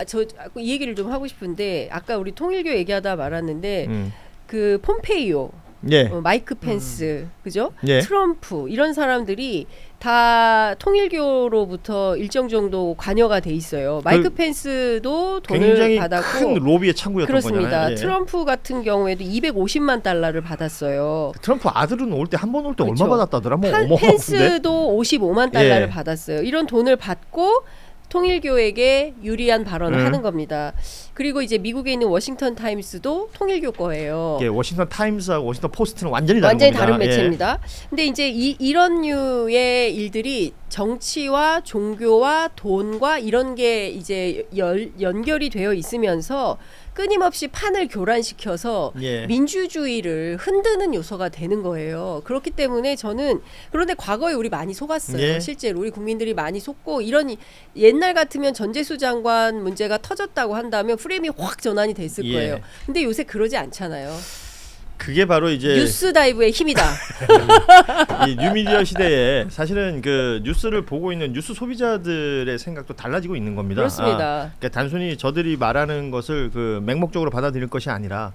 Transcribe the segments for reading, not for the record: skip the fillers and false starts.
저 이 얘기를 좀 하고 싶은데 아까 우리 통일교 얘기하다 말았는데 그 폼페이오, 예. 마이크 펜스, 그죠? 예. 트럼프 이런 사람들이 다 통일교로부터 일정 정도 관여가 돼 있어요. 마이크 펜스도 돈을 굉장히 받았고 큰 로비의 창구였던 그렇습니다. 거잖아요. 예. 트럼프 같은 경우에도 250만 달러를 받았어요. 트럼프 아들은 올 때 한 번 올 때 그렇죠. 얼마 받았다더라? 뭐 어마어마한데. 펜스도 55만 달러를 예. 받았어요. 이런 돈을 받고 통일교에게 유리한 발언을 하는 겁니다. 그리고 이제 미국에 있는 워싱턴 타임스도 통일교 거예요. 예, 워싱턴 타임스하고 워싱턴 포스트는 완전히 다른 완전히 겁니다. 다른 매체입니다. 근데 이제 이런 류의 일들이 정치와 종교와 돈과 이런 게 이제 연결이 되어 있으면서 끊임없이 판을 교란시켜서 예. 민주주의를 흔드는 요소가 되는 거예요. 그렇기 때문에 저는 그런데 과거에 우리 많이 속았어요. 예. 실제로 우리 국민들이 많이 속고 이런 옛날 같으면 전재수 장관 문제가 터졌다고 한다면 프레임이 확 전환이 됐을 예. 거예요. 근데 요새 그러지 않잖아요. 그게 바로 이제 뉴스 다이브의 힘이다. 이 뉴미디어 시대에 사실은 그 뉴스를 보고 있는 뉴스 소비자들의 생각도 달라지고 있는 겁니다. 그렇습니다. 그러니까 단순히 저들이 말하는 것을 그 맹목적으로 받아들일 것이 아니라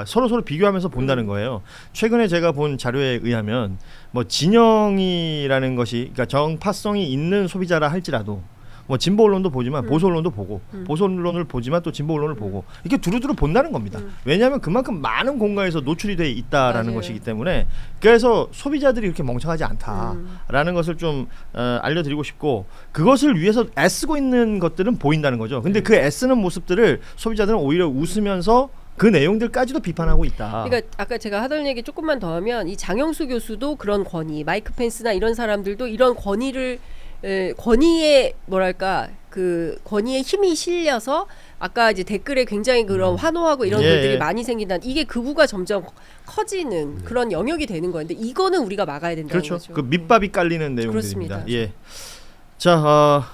서로 비교하면서 본다는 거예요. 최근에 제가 본 자료에 의하면 뭐 진영이라는 것이 그러니까 정파성이 있는 소비자라 할지라도 뭐 진보 언론도 보지만 보수 언론도 보고 보수 언론을 보지만 또 진보 언론을 보고 이렇게 두루두루 본다는 겁니다. 왜냐하면 그만큼 많은 공간에서 노출이 돼 있다라는 맞아요. 것이기 때문에 그래서 소비자들이 이렇게 멍청하지 않다라는 것을 좀 알려드리고 싶고 그것을 위해서 애쓰고 있는 것들은 보인다는 거죠. 근데 그 애쓰는 모습들을 소비자들은 오히려 웃으면서 그 내용들까지도 비판하고 있다. 그러니까 아까 제가 하던 얘기 조금만 더 하면 이 장영수 교수도 그런 권위, 마이크 펜스나 이런 사람들도 이런 권위의 뭐랄까 그 권위의 힘이 실려서 아까 이제 댓글에 굉장히 그런 환호하고 이런 예, 글들이 예. 많이 생긴다. 이게 극우가 점점 커지는 그런 영역이 되는 건데 이거는 우리가 막아야 된다는 그렇죠. 거죠. 그 밑밥이 깔리는 내용들입니다. 그렇습니다. 예. 자,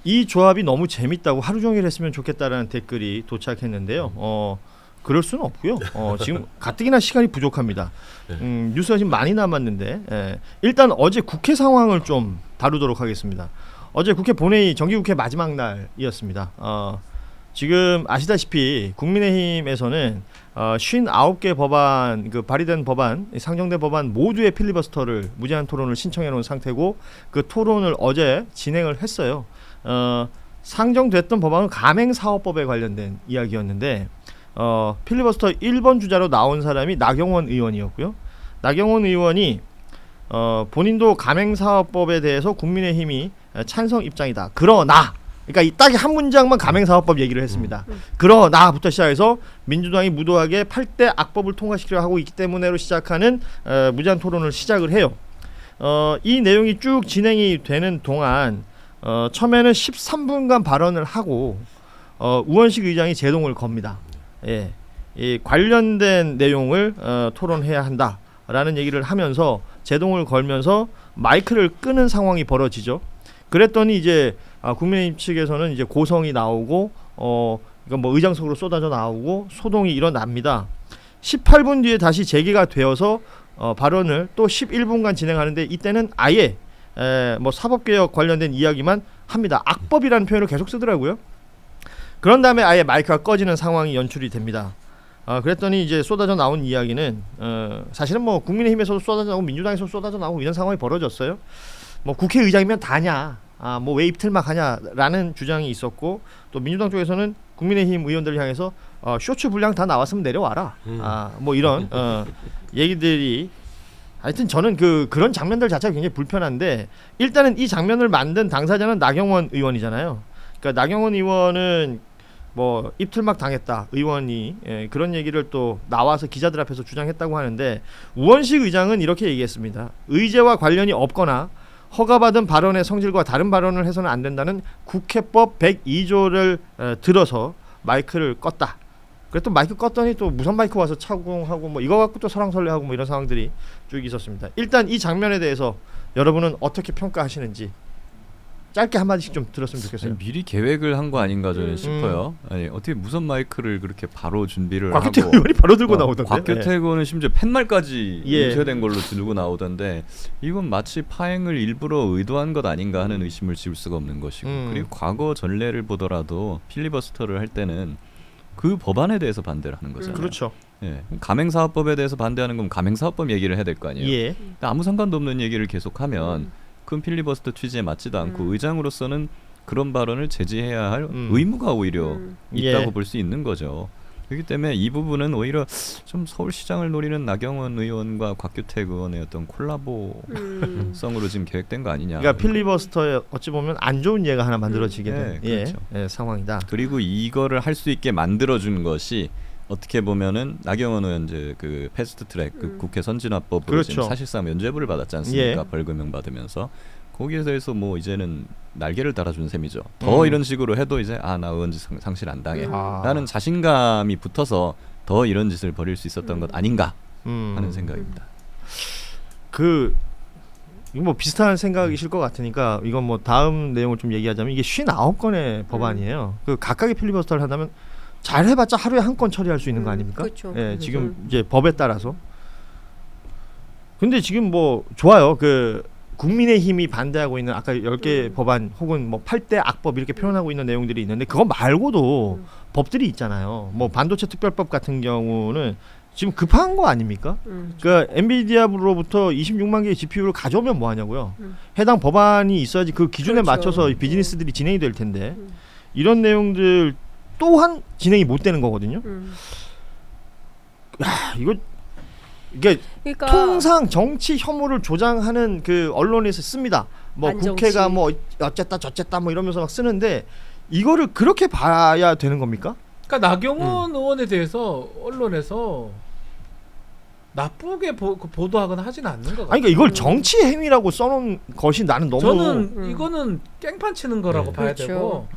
이 조합이 너무 재밌다고 하루 종일 했으면 좋겠다라는 댓글이 도착했는데요. 그럴 수는 없고요. 지금 가뜩이나 시간이 부족합니다. 뉴스가 지금 많이 남았는데 일단 어제 국회 상황을 좀 다루도록 하겠습니다. 어제 국회 본회의 정기국회 마지막 날이었습니다. 지금 아시다시피 국민의힘에서는 59개 법안 발의된 법안 상정된 법안 모두의 필리버스터를 무제한 토론을 신청해 놓은 상태고 그 토론을 어제 진행을 했어요. 상정됐던 법안은 가맹사업법에 관련된 이야기였는데 필리버스터 1번 주자로 나온 사람이 나경원 의원이었고요. 나경원 의원이 본인도 가맹사업법에 대해서 국민의힘이 찬성 입장이다. 그러나 그러니까 이 딱 한 문장만 가맹사업법 얘기를 했습니다. 그러나부터 시작해서 민주당이 무도하게 8대 악법을 통과시키려 하고 있기 때문에로 시작하는 무제한 토론을 시작을 해요. 이 내용이 쭉 진행이 되는 동안 처음에는 13분간 발언을 하고 우원식 의장이 제동을 겁니다. 예, 이 관련된 내용을 토론해야 한다라는 얘기를 하면서 제동을 걸면서 마이크를 끄는 상황이 벌어지죠. 그랬더니 이제 국민의힘 측에서는 이제 고성이 나오고 이건 뭐 의장석으로 쏟아져 나오고 소동이 일어납니다. 18분 뒤에 다시 재개가 되어서 발언을 또 11분간 진행하는데 이때는 아예 뭐 사법개혁 관련된 이야기만 합니다. 악법이라는 표현을 계속 쓰더라고요. 그런 다음에 아예 마이크가 꺼지는 상황이 연출이 됩니다. 그랬더니 이제 쏟아져 나온 이야기는 사실은 뭐 국민의힘에서도 쏟아져 나오고 민주당에서도 쏟아져 나오고 이런 상황이 벌어졌어요. 뭐 국회의장이면 다냐, 뭐 왜 입틀막 하냐라는 주장이 있었고 또 민주당 쪽에서는 국민의힘 의원들을 향해서 쇼츠 분량 다 나왔으면 내려와라. 뭐 이런 얘기들이 하여튼 저는 그런 장면들 자체가 굉장히 불편한데 일단은 이 장면을 만든 당사자는 나경원 의원이잖아요. 그러니까 나경원 의원은 뭐 입틀막 당했다 의원이 그런 얘기를 또 나와서 기자들 앞에서 주장했다고 하는데 우원식 의장은 이렇게 얘기했습니다. 의제와 관련이 없거나 허가받은 발언의 성질과 다른 발언을 해서는 안 된다는 국회법 102조를 들어서 마이크를 껐다. 그랬더니 마이크 껐더니 또 무선 마이크 와서 착용하고 뭐 이거 갖고 또 설왕설래하고 뭐 이런 상황들이 쭉 있었습니다. 일단 이 장면에 대해서 여러분은 어떻게 평가하시는지 짧게 한 마디씩 좀 들었으면 좋겠어요. 아니, 미리 계획을 한 거 아닌가 저는 음. 싶어요. 아니 어떻게 무선 마이크를 그렇게 바로 준비를 곽규택 하고 의원이 바로 들고 나오던데. 곽규택 의원은 심지어 팻말까지 예. 인쇄된 걸로 들고 나오던데 이건 마치 파행을 일부러 의도한 것 아닌가 하는 의심을 지울 수가 없는 것이고 그리고 과거 전례를 보더라도 필리버스터를 할 때는 그 법안에 대해서 반대를 하는 거잖아요. 그렇죠. 예. 가맹사업법에 대해서 반대하는 건 가맹사업법 얘기를 해야 될 거 아니에요. 예. 근데 아무 상관도 없는 얘기를 계속하면 그건 필리버스터 취지에 맞지도 않고 의장으로서는 그런 발언을 제지해야 할 의무가 오히려 있다고 예. 볼 수 있는 거죠. 그렇기 때문에 이 부분은 오히려 좀 서울시장을 노리는 나경원 의원과 곽규택 의원의 어떤 콜라보성으로 지금 계획된 거 아니냐. 그러니까 필리버스터에 어찌 보면 안 좋은 예가 하나 만들어지게 된 네, 그렇죠. 상황이다. 그리고 이거를 할 수 있게 만들어준 것이 어떻게 보면은 나경원 의원 이제 그 패스트트랙 그 국회 선진화법으로 그렇죠. 지금 사실상 면죄부를 받았지 않습니까? 예. 벌금형 받으면서 거기에 대해서 뭐 이제는 날개를 달아준 셈이죠. 더 이런 식으로 해도 이제 나 의원직 상실 안 당해. 라는 자신감이 붙어서 더 이런 짓을 벌일 수 있었던 것 아닌가 하는 생각입니다. 이거 뭐 비슷한 생각이실 것 같으니까 이건 뭐 다음 내용을 좀 얘기하자면 이게 59건의 법안이에요. 그 각각의 필리버스터를 한다면 잘 해봤자 하루에 한 건 처리할 수 있는 거 아닙니까? 그렇죠. 예, 지금 이제 법에 따라서. 근데 지금 뭐 좋아요. 그 국민의힘이 반대하고 있는 아까 10개 법안 혹은 뭐 8대 악법 이렇게 표현하고 있는 내용들이 있는데 그거 말고도 법들이 있잖아요. 뭐 반도체 특별법 같은 경우는 지금 급한 거 아닙니까? 그러니까 엔비디아로부터 26만 개의 GPU를 가져오면 뭐 하냐고요. 해당 법안이 있어야지 그 기준에 그렇죠. 맞춰서 비즈니스들이 진행이 될 텐데 이런 내용들 또한 진행이 못 되는 거거든요. 이게 그러니까 통상 정치 혐오를 조장하는 그 언론에서 씁니다. 뭐 반정치. 국회가 뭐 어쨌다 저쨌다 뭐 이러면서 막 쓰는데 이거를 그렇게 봐야 되는 겁니까? 그러니까 나경원 의원에 대해서 언론에서 나쁘게 보도하거나 하지는 않는 것 같아요. 아니 그러니까 이걸 정치 행위라고 써놓은 것이 나는 너무 저는 이거는 깽판 치는 거라고 봐야 그렇죠. 되고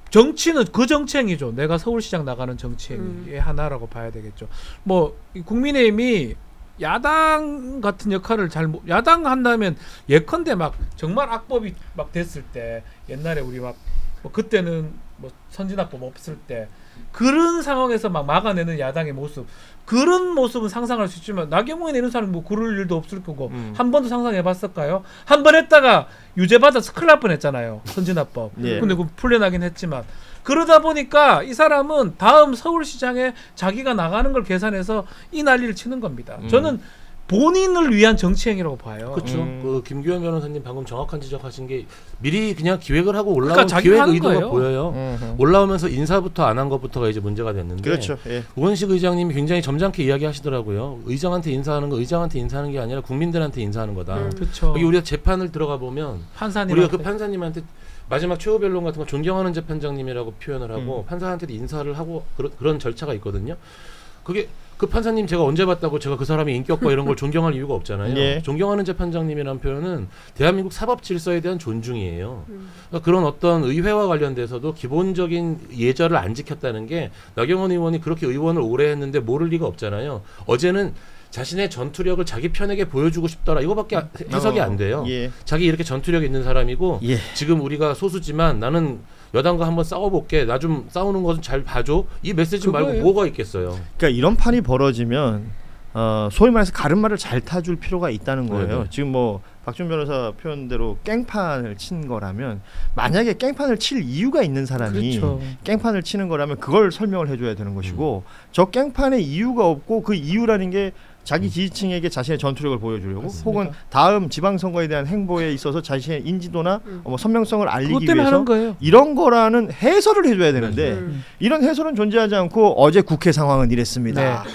정치는 그 정치행위죠. 내가 서울시장 나가는 정치행위의 하나라고 봐야 되겠죠. 뭐 이 국민의힘이 야당 같은 역할을 야당 한다면 예컨대 막 정말 악법이 막 됐을 때 옛날에 우리 막 뭐 그때는 뭐 선진화법 없을 때 그런 상황에서 막 막아내는 야당의 모습 그런 모습은 상상할 수 있지만 나경원이 이런 사람 뭐 그럴 일도 없을 거고 한 번도 상상해봤을까요? 한 번 했다가 유죄받아서 큰일 날 뻔했잖아요. 선진화법. 예. 근데 그 풀려나긴 했지만 그러다 보니까 이 사람은 다음 서울시장에 자기가 나가는 걸 계산해서 이 난리를 치는 겁니다. 저는 본인을 위한 정치행위라고 봐요. 그렇죠. 그 김규현 변호사님 방금 정확한 지적하신 게 미리 그냥 기획을 하고 올라온 그러니까 자기가 기획 하는 의도가 거예요. 보여요. 올라오면서 인사부터 안 한 것부터가 이제 문제가 됐는데 그렇죠. 예. 우원식 의장님이 굉장히 점잖게 이야기하시더라고요. 의장한테 인사하는 거 의장한테 인사하는 게 아니라 국민들한테 인사하는 거다. 그렇죠. 여기 우리가 재판을 들어가 보면 판사님 우리가 그 판사님한테 마지막 최후 변론 같은 거 존경하는 재판장님이라고 표현을 하고 판사한테도 인사를 하고 그런 절차가 있거든요. 그게 그 판사님 제가 언제 봤다고 제가 그 사람의 인격과 이런 걸 존경할 이유가 없잖아요. 예. 존경하는 재판장님이라는 표현은 대한민국 사법 질서에 대한 존중이에요. 그러니까 그런 어떤 의회와 관련돼서도 기본적인 예절을 안 지켰다는 게 나경원 의원이 그렇게 의원을 오래 했는데 모를 리가 없잖아요. 어제는 자신의 전투력을 자기 편에게 보여주고 싶더라. 이거밖에 해석이 안 돼요. 예. 자기 이렇게 전투력 있는 사람이고 예. 지금 우리가 소수지만 나는 여당과 한번 싸워볼게. 나 좀 싸우는 거 좀 잘 봐줘. 이 메시지 말고 그거예요. 뭐가 있겠어요. 그러니까 이런 판이 벌어지면 소위 말해서 가르마를 잘 타줄 필요가 있다는 거예요. 네네. 지금 뭐 박준 변호사 표현대로 깽판을 친 거라면 만약에 깽판을 칠 이유가 있는 사람이 그렇죠. 깽판을 치는 거라면 그걸 설명을 해줘야 되는 것이고 저 깽판의 이유가 없고 그 이유라는 게 자기 지지층에게 자신의 전투력을 보여주려고 맞습니다. 혹은 다음 지방선거에 대한 행보에 있어서 자신의 인지도나 뭐 선명성을 알리기 그것 때문에 위해서 하는 거예요. 이런 거라는 해설을 해줘야 되는데 이런 해설은 존재하지 않고 어제 국회 상황은 이랬습니다. 네.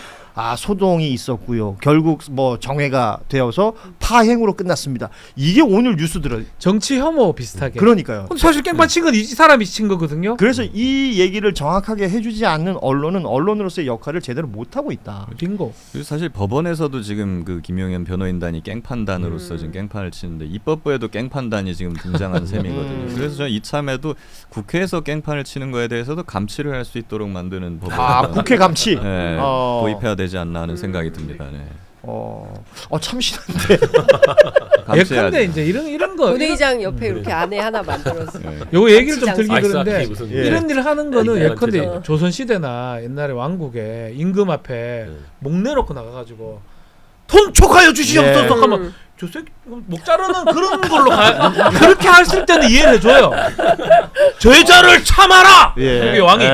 소동이 있었고요. 결국 뭐 정회가 되어서 파행으로 끝났습니다. 이게 오늘 뉴스들은 정치 혐오 비슷하게. 그러니까요. 근데 사실 깽판 친 건 이 사람이 친 거거든요. 그래서 이 얘기를 정확하게 해주지 않는 언론은 언론으로서의 역할을 제대로 못하고 있다. 빙고. 그리고 사실 법원에서도 지금 그 김용현 변호인단이 깽판단으로서 지금 깽판을 치는데 입법부에도 깽판단이 지금 등장한 셈이거든요. 그래서 저는 이참에도 국회에서 깽판을 치는 거에 대해서도 감치를 할 수 있도록 만드는 법을 국회 감치. 네, 도입해야 되지 않나 하는 생각이 듭니다. 네. 참신한데. 감시해야죠. 예컨대 이제 이런 거 부대의장 옆에 이렇게 안에 하나 만들었어. 네. 요 얘기를 좀 장사. 들기 아이스 그런데 하키 무슨 예. 이런 일을 하는 거는 아니, 예컨대 그렇죠. 조선 시대나 옛날에 왕국에 임금 앞에 목 내놓고 나가가지고 돈 초과해 주시옵소서 예. 하면 저 새끼 목 자르는 그런 걸로 그렇게 했을 때는 이해를 해줘요. 죄자를 참아라. 이게 왕이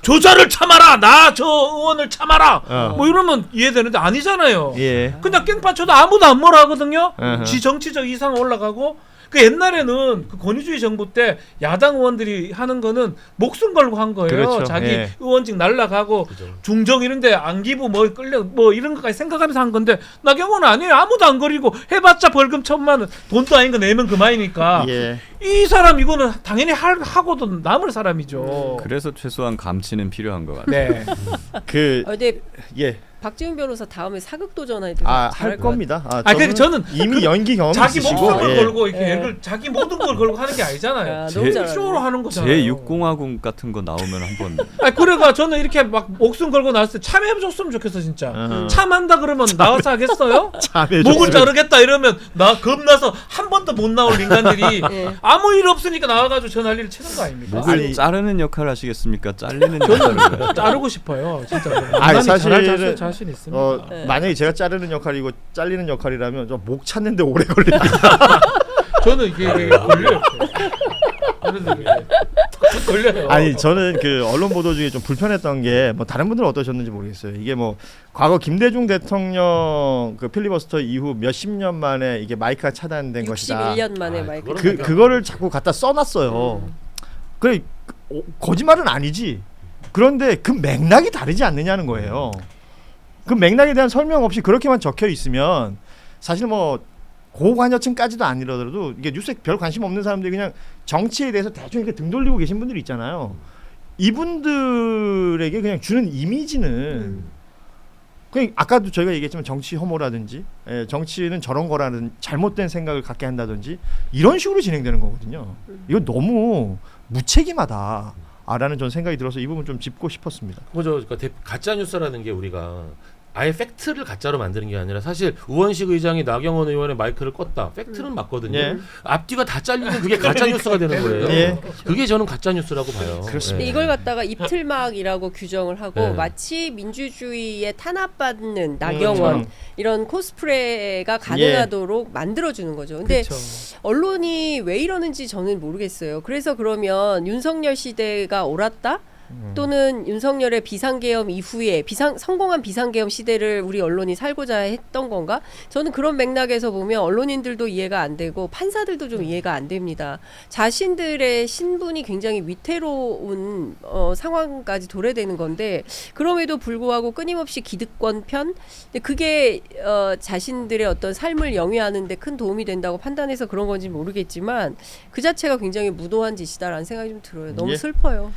조자를 참아라. 나 저 의원을 참아라. 뭐 이러면 이해되는데 아니잖아요. 예. 그냥 깽판 쳐도 아무도 안 뭐라 하거든요. 어허. 지 정치적 이상 올라가고 그 옛날에는 그 권위주의 정부 때 야당 의원들이 하는 거는 목숨 걸고 한 거예요. 그렇죠. 자기 예. 의원직 날라가고 그죠. 중정 이런데 안기부 뭐 끌려 뭐 이런 것까지 생각하면서 한 건데 나경원은 아니에요. 아무도 안 거리고 해봤자 벌금 1,000만 원 돈도 아닌 거 내면 그만이니까 예. 이 사람 이거는 당연히 하고도 남을 사람이죠. 그래서 최소한 감치는 필요한 것 같아요. 네. 그 근데 예. 박지훈 변호사 다음에 사극 도전할 할 겁니다. 근데 저는 이미 연기 경험이 자기 있으시고 목숨을 예. 걸고 이렇게 예. 예를 자기 모든 걸 걸고 하는 게 아니잖아요. 너무 잘하네. 쇼로 하는 거잖아요. 제6공화국 같은 거 나오면 한번 그래가 저는 이렇게 막 목숨 걸고 나왔을 때 참여해줬으면 좋겠어 진짜. 참한다 그러면 나와서 하겠어요? 참여 목을 자르겠다 이러면 나 겁나서 한 번도 못 나올 인간들이 예. 아무 아무 일 없으니까 나와가지고 저 난리를 치는 거 아닙니까? 목을 아니, 자르는 역할 하시겠습니까? 잘리는 역할을 해요. 자르고 싶어요 진짜. 아니, 사실 사실은 자신 있습니다. 네. 만약에 제가 자르는 역할이고 잘리는 역할이라면 저 목 찾는데 오래 걸립니다. 저는 이게 걸려요. 걸려요. 아니 저는 그 언론 보도 중에 좀 불편했던 게 뭐 다른 분들은 어떠셨는지 모르겠어요. 이게 뭐 과거 김대중 대통령 그 필리버스터 이후 몇십 년 만에 이게 마이크가 차단된 것이다. 61년 만에 마이크. 그거를 자꾸 갖다 써놨어요. 그래 거짓말은 아니지. 그런데 그 맥락이 다르지 않느냐는 거예요. 그 맥락에 대한 설명 없이 그렇게만 적혀 있으면 사실 뭐 고관여층까지도 아니더라도 이게 뉴스에 별 관심 없는 사람들이 그냥 정치에 대해서 대충 이렇게 등 돌리고 계신 분들이 있잖아요. 이분들에게 그냥 주는 이미지는 그냥 아까도 저희가 얘기했지만 정치 혐오라든지 정치는 저런 거라는 잘못된 생각을 갖게 한다든지 이런 식으로 진행되는 거거든요. 이거 너무 무책임하다. 라는 전 생각이 들어서 이 부분 좀 짚고 싶었습니다. 그죠. 그러니까 가짜 뉴스라는 게 우리가 아예 팩트를 가짜로 만드는 게 아니라 사실 우원식 의장이 나경원 의원의 마이크를 껐다. 팩트는 맞거든요. 예. 앞뒤가 다 잘리면 그게 가짜 뉴스가 되는 거예요. 예. 그게 저는 가짜 뉴스라고 봐요. 그렇습니다. 예. 이걸 갖다가 입틀막이라고 규정을 하고 네. 마치 민주주의에 탄압받는 나경원 이런 코스프레가 가능하도록 만들어주는 거죠. 근데 그렇죠. 언론이 왜 이러는지 저는 모르겠어요. 그래서 그러면 윤석열 시대가 옳았다? 또는 윤석열의 비상계엄 이후에 성공한 비상계엄 시대를 우리 언론이 살고자 했던 건가? 저는 그런 맥락에서 보면 언론인들도 이해가 안 되고 판사들도 좀 이해가 안 됩니다. 자신들의 신분이 굉장히 위태로운 상황까지 도래되는 건데 그럼에도 불구하고 끊임없이 기득권 편? 근데 그게 자신들의 어떤 삶을 영위하는 데 큰 도움이 된다고 판단해서 그런 건지 모르겠지만 그 자체가 굉장히 무도한 짓이다라는 생각이 좀 들어요. 너무 예. 슬퍼요.